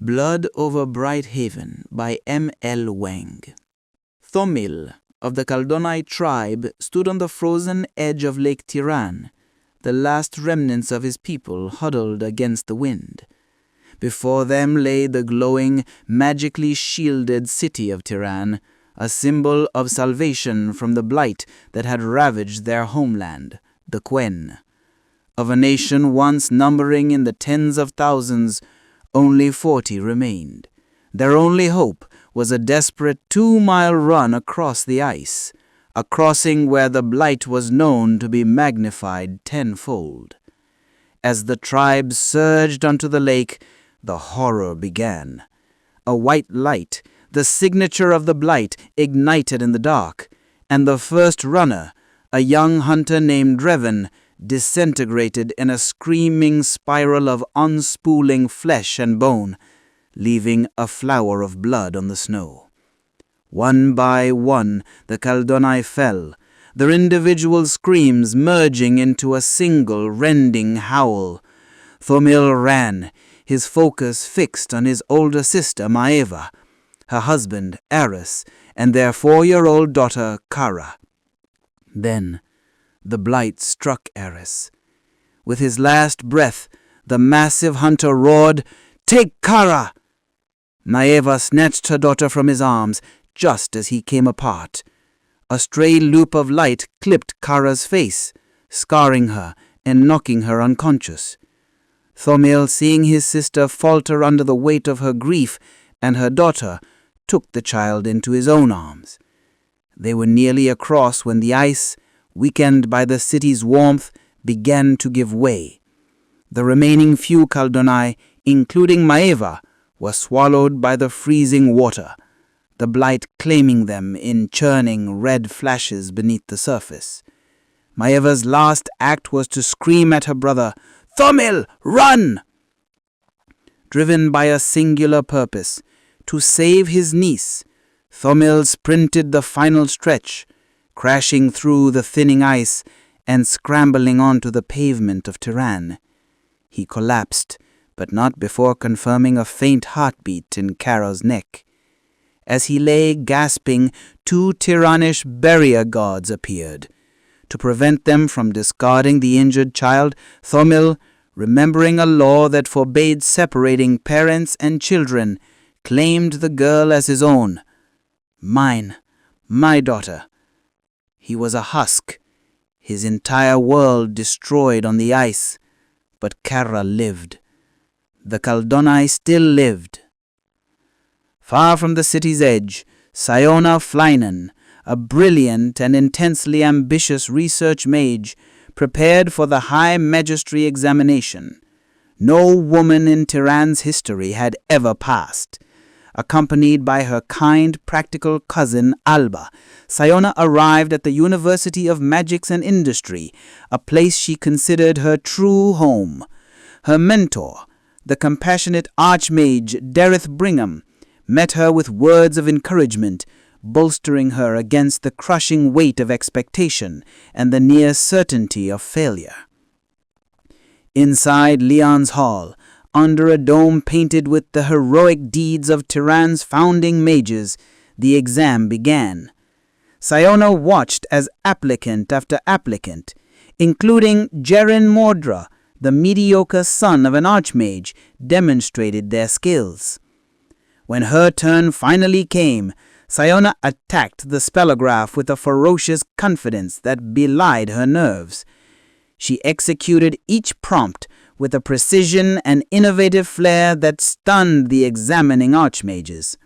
Blood over Bright Haven by M.L. Wang. Thomil of the Caldonnae tribe stood on the frozen edge of Lake Tiran, the last remnants of his people huddled against the wind. Before them lay the glowing, magically shielded city of Tiran, a symbol of salvation from the blight that had ravaged their homeland, the Quen. Of a nation once numbering in the tens of thousands, only 40 remained. Their only hope was a desperate 2-mile run across the ice, a crossing where the blight was known to be magnified tenfold. As the tribe surged onto the lake, the horror began. A white light, the signature of the blight, ignited in the dark, and the first runner, a young hunter named Revan, disintegrated in a screaming spiral of unspooling flesh and bone, leaving a flower of blood on the snow. One by one, the Caldonnae fell, their individual screams merging into a single rending howl. Thomil ran, his focus fixed on his older sister Maeva, her husband Aris, and their 4-year-old daughter Carra. Then the blight struck Aris. With his last breath, the massive hunter roared, "Take Carra!" Maeva snatched her daughter from his arms just as he came apart. A stray loop of light clipped Carra's face, scarring her and knocking her unconscious. Thomil, seeing his sister falter under the weight of her grief and her daughter, took the child into his own arms. They were nearly across when the ice, weakened by the city's warmth, began to give way. The remaining few Caldonnae, including Maeva, were swallowed by the freezing water, the blight claiming them in churning red flashes beneath the surface. Maeva's last act was to scream at her brother, "Thomil, run!" Driven by a singular purpose, to save his niece, Thomil sprinted the final stretch, crashing through the thinning ice and scrambling onto the pavement of Tiran. He collapsed, but not before confirming a faint heartbeat in Carra's neck. As he lay gasping, 2 tyrannish barrier guards appeared. To prevent them from discarding the injured child, Thomil, remembering a law that forbade separating parents and children, claimed the girl as his own. "Mine, my daughter." He was a husk, his entire world destroyed on the ice, but Carra lived. The Caldonnae still lived. Far from the city's edge, Sciona Freynan, a brilliant and intensely ambitious research mage, prepared for the High Magistry examination. No woman in Tiran's history had ever passed. Accompanied by her kind, practical cousin Alba, Sciona arrived at the University of Magics and Industry, a place she considered her true home. Her mentor, the compassionate archmage Dareth Brigham, met her with words of encouragement, bolstering her against the crushing weight of expectation and the near certainty of failure. Inside Leon's hall, under a dome painted with the heroic deeds of Tiran's founding mages, the exam began. Sciona watched as applicant after applicant, including Jaren Mordra, the mediocre son of an archmage, demonstrated their skills. When her turn finally came, Sciona attacked the spellograph with a ferocious confidence that belied her nerves. She executed each prompt with a precision and innovative flair that stunned the examining archmages.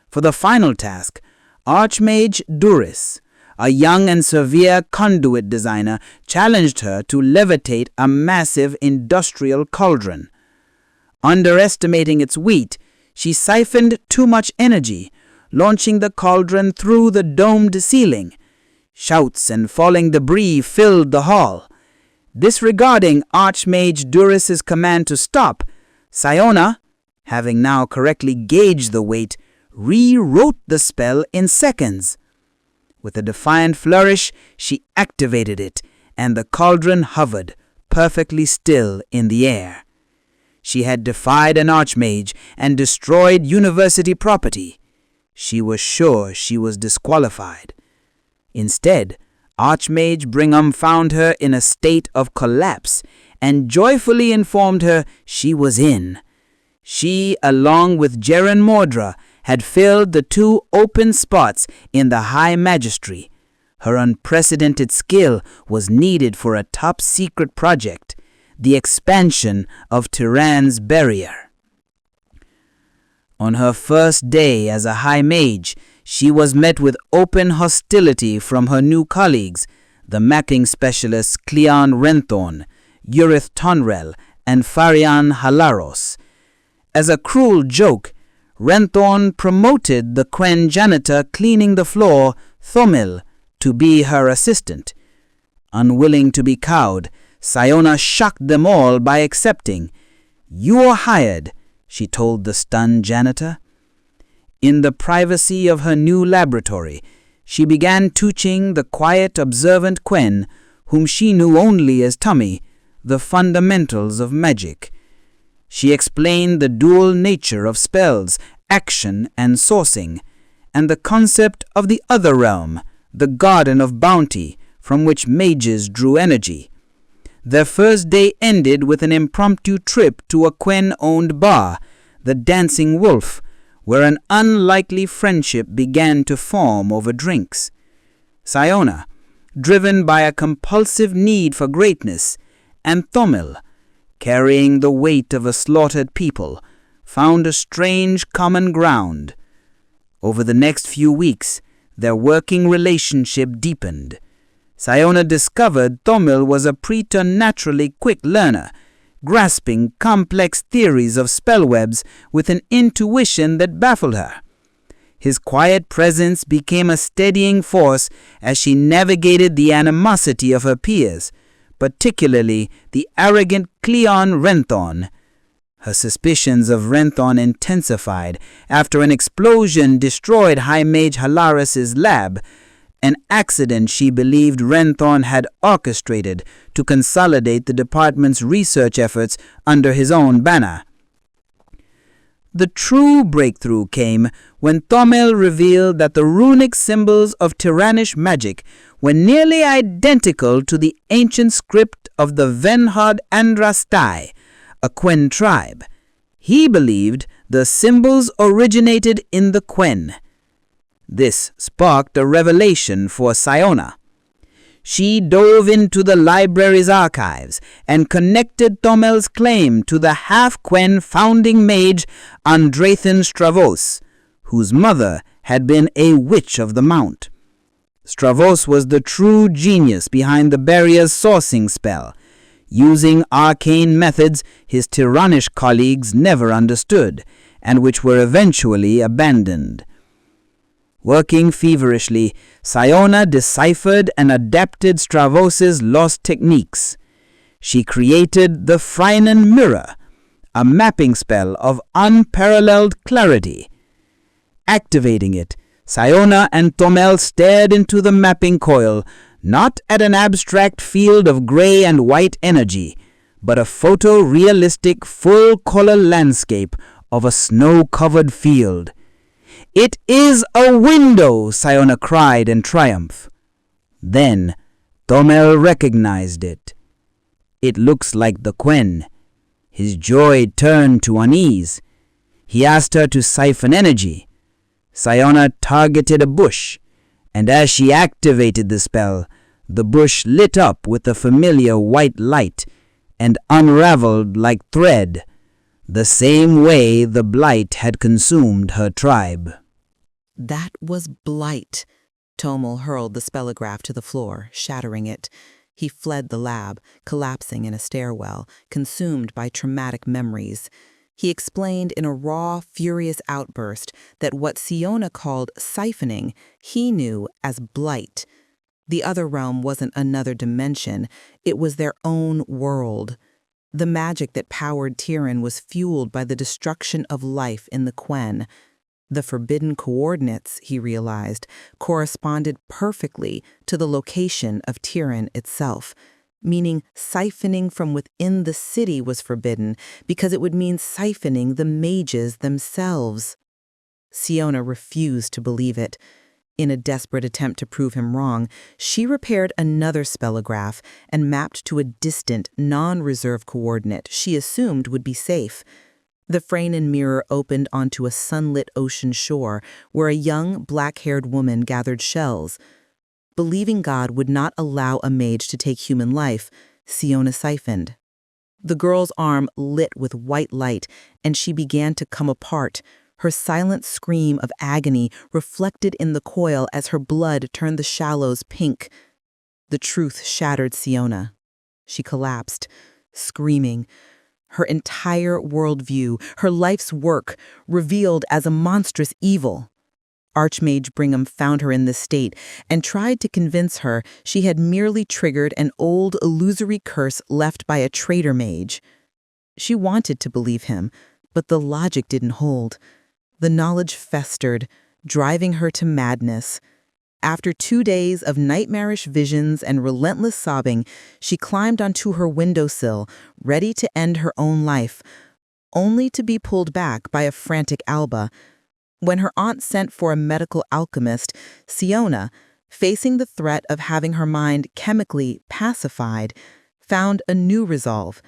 For the final task, Archmage Duris, a young and severe conduit designer, challenged her to levitate a massive industrial cauldron. Underestimating its weight, she siphoned too much energy, launching the cauldron through the domed ceiling. Shouts and falling debris filled the hall. Disregarding Archmage Duris's command to stop, Sciona, having now correctly gauged the weight, rewrote the spell in seconds. With a defiant flourish, she activated it, and the cauldron hovered, perfectly still in the air. she had defied an archmage and destroyed university property. She was sure she was disqualified. Instead, Archmage Brigham found her in a state of collapse and joyfully informed her she was in. She, along with Jaren Mordra, had filled the 2 open spots in the High Magistry. Her unprecedented skill was needed for a top-secret project, the expansion of Tiran's barrier. On her first day as a High Mage, she was met with open hostility from her new colleagues, the mapping specialists Cleon Renthorn, Urith Tonrel, and Farian Halaros. As a cruel joke, Renthorn promoted the Quen janitor cleaning the floor, Thomil, to be her assistant. Unwilling to be cowed, Sciona shocked them all by accepting. "You're hired," she told the stunned janitor. In the privacy of her new laboratory, she began teaching the quiet, observant Quen, whom she knew only as Thomil, the fundamentals of magic. She explained the dual nature of spells, action and sourcing, and the concept of the other realm, the Garden of Bounty, from which mages drew energy. Their first day ended with an impromptu trip to a Quen-owned bar, the Dancing Wolf, where an unlikely friendship began to form over drinks. Sciona, driven by a compulsive need for greatness, and Thomil, carrying the weight of a slaughtered people, found a strange common ground. Over the next few weeks, their working relationship deepened. Sciona discovered Thomil was a preternaturally quick learner, grasping complex theories of spellwebs with an intuition that baffled her. His quiet presence became a steadying force as she navigated the animosity of her peers, particularly the arrogant Cleon Renthorn. Her suspicions of Renthorn intensified after an explosion destroyed High Mage Halaris' lab, an accident she believed Renthorn had orchestrated to consolidate the department's research efforts under his own banner. The true breakthrough came when Thomil revealed that the runic symbols of Tiranish magic were nearly identical to the ancient script of the Venhard Andrastai, a Quen tribe. He believed the symbols originated in the Quen. This sparked a revelation for Sciona. She dove into the library's archives and connected Thomil's claim to the half-Quen founding mage Andrathan Stravos, whose mother had been a witch of the Mount. Stravos was the true genius behind the barrier's sourcing spell, using arcane methods his Tiranish colleagues never understood, and which were eventually abandoned. Working feverishly, Sciona deciphered and adapted Stravos's lost techniques. She created the Freynan Mirror, a mapping spell of unparalleled clarity. Activating it, Sciona and Thomil stared into the mapping coil, not at an abstract field of gray and white energy, but a photorealistic full-color landscape of a snow-covered field. "It is a window!" Sciona cried in triumph. Then Thomil recognized it. "It looks like the Quen." His joy turned to unease. He asked her to siphon energy. Sciona targeted a bush, and as she activated the spell, the bush lit up with a familiar white light and unraveled like thread, the same way the Blight had consumed her tribe. That was Blight. Thomil hurled the spellograph to the floor, shattering it. He fled the lab, collapsing in a stairwell, consumed by traumatic memories. He explained in a raw, furious outburst that what Sciona called siphoning, he knew as Blight. The other realm wasn't another dimension, it was their own world. The magic that powered Tiran was fueled by the destruction of life in the Quen. The forbidden coordinates, he realized, corresponded perfectly to the location of Tiran itself, meaning siphoning from within the city was forbidden because it would mean siphoning the mages themselves. Sciona refused to believe it. In a desperate attempt to prove him wrong, she repaired another spellograph and mapped to a distant, non-reserve coordinate she assumed would be safe. The Freynan mirror opened onto a sunlit ocean shore where a young, black-haired woman gathered shells. Believing God would not allow a mage to take human life, Sciona siphoned. The girl's arm lit with white light, and she began to come apart, her silent scream of agony reflected in the coil as her blood turned the shallows pink. The truth shattered Sciona. She collapsed, screaming. Her entire worldview, her life's work, revealed as a monstrous evil. Archmage Brigham found her in this state and tried to convince her she had merely triggered an old illusory curse left by a traitor mage. She wanted to believe him, but the logic didn't hold. The knowledge festered, driving her to madness. After 2 days of nightmarish visions and relentless sobbing, she climbed onto her windowsill, ready to end her own life, only to be pulled back by a frantic Alba. When her aunt sent for a medical alchemist, Sciona, facing the threat of having her mind chemically pacified, found a new resolve.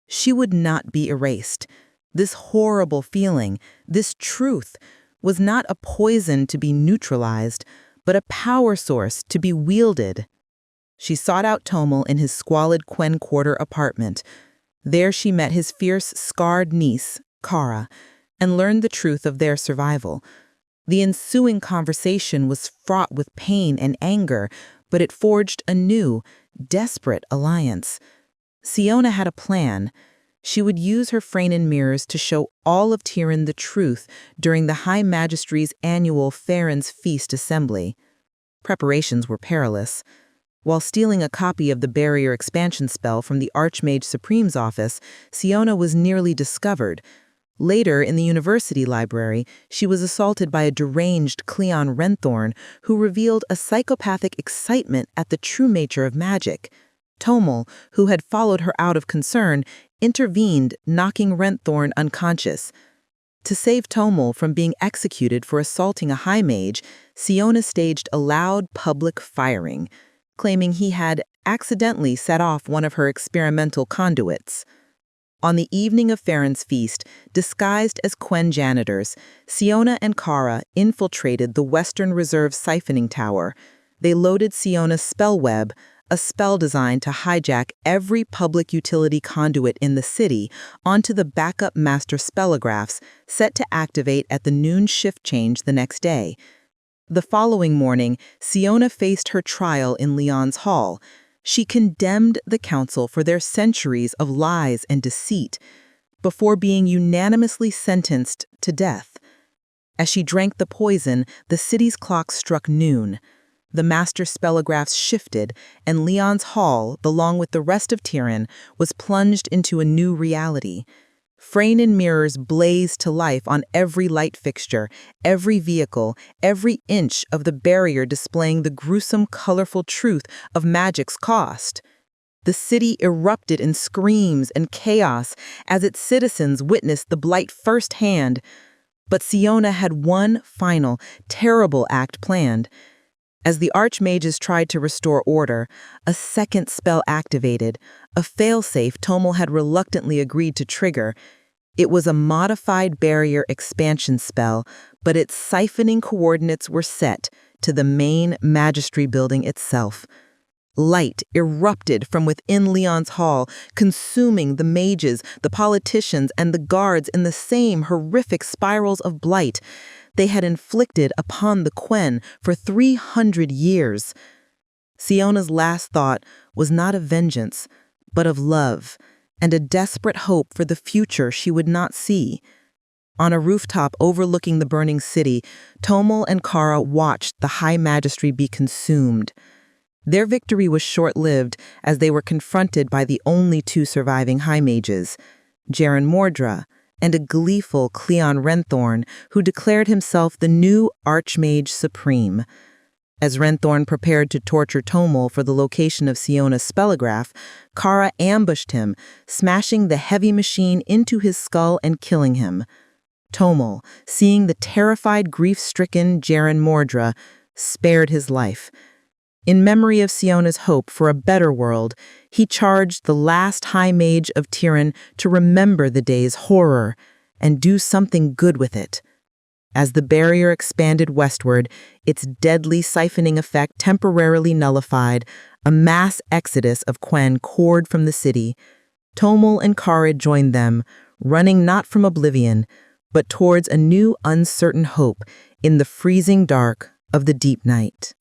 She would not be erased. This horrible feeling, this truth, was not a poison to be neutralized, but a power source to be wielded. She sought out Thomil in his squalid Quen Quarter apartment. There she met his fierce, scarred niece, Carra, and learned the truth of their survival. The ensuing conversation was fraught with pain and anger, but it forged a new, desperate alliance. Sciona had a plan. She would use her Freynan mirrors to show all of Tiran the truth during the High Magistry's annual Farron's Feast assembly. Preparations were perilous. While stealing a copy of the barrier expansion spell from the Archmage Supreme's office, Sciona was nearly discovered. Later, in the university library, she was assaulted by a deranged Cleon Renthorn who revealed a psychopathic excitement at the true nature of magic. Thomil, who had followed her out of concern, intervened, knocking Renthorn unconscious. To save Thomil from being executed for assaulting a high mage, Sciona staged a loud public firing, claiming he had accidentally set off one of her experimental conduits. On the evening of Farron's feast, disguised as Quen janitors, Sciona and Carra infiltrated the Western Reserve siphoning tower. They loaded Siona's spell web, a spell designed to hijack every public utility conduit in the city, onto the backup master spellographs set to activate at the noon shift change the next day. The following morning, Sciona faced her trial in Leon's hall. She condemned the council for their centuries of lies and deceit, before being unanimously sentenced to death. As she drank the poison, the city's clock struck noon. The master spellographs shifted, and Leon's hall, along with the rest of Tiran, was plunged into a new reality. Freynan mirrors blazed to life on every light fixture, every vehicle, every inch of the barrier displaying the gruesome, colorful truth of magic's cost. The city erupted in screams and chaos as its citizens witnessed the blight firsthand. But Sciona had one final, terrible act planned. As the archmages tried to restore order, a second spell activated, a failsafe Thomil had reluctantly agreed to trigger. It was a modified barrier expansion spell, but its siphoning coordinates were set to the main magistry building itself. Light erupted from within Leon's hall, consuming the mages, the politicians, and the guards in the same horrific spirals of blight they had inflicted upon the Quen for 300 years. Siona's last thought was not of vengeance, but of love, and a desperate hope for the future she would not see. On a rooftop overlooking the burning city, Thomil and Carra watched the High Magistry be consumed. Their victory was short-lived as they were confronted by the only two surviving High Mages, Jaren Mordra and a gleeful Cleon Renthorn, who declared himself the new Archmage Supreme. As Renthorn prepared to torture Thomil for the location of Sciona's spellograph, Carra ambushed him, smashing the heavy machine into his skull and killing him. Thomil, seeing the terrified, grief-stricken Jaren Mordra, spared his life. In memory of Sciona's hope for a better world, he charged the last High Mage of Tiran to remember the day's horror and do something good with it. As the barrier expanded westward, its deadly siphoning effect temporarily nullified, a mass exodus of Quen poured from the city. Thomil and Carra joined them, running not from oblivion, but towards a new uncertain hope in the freezing dark of the deep night.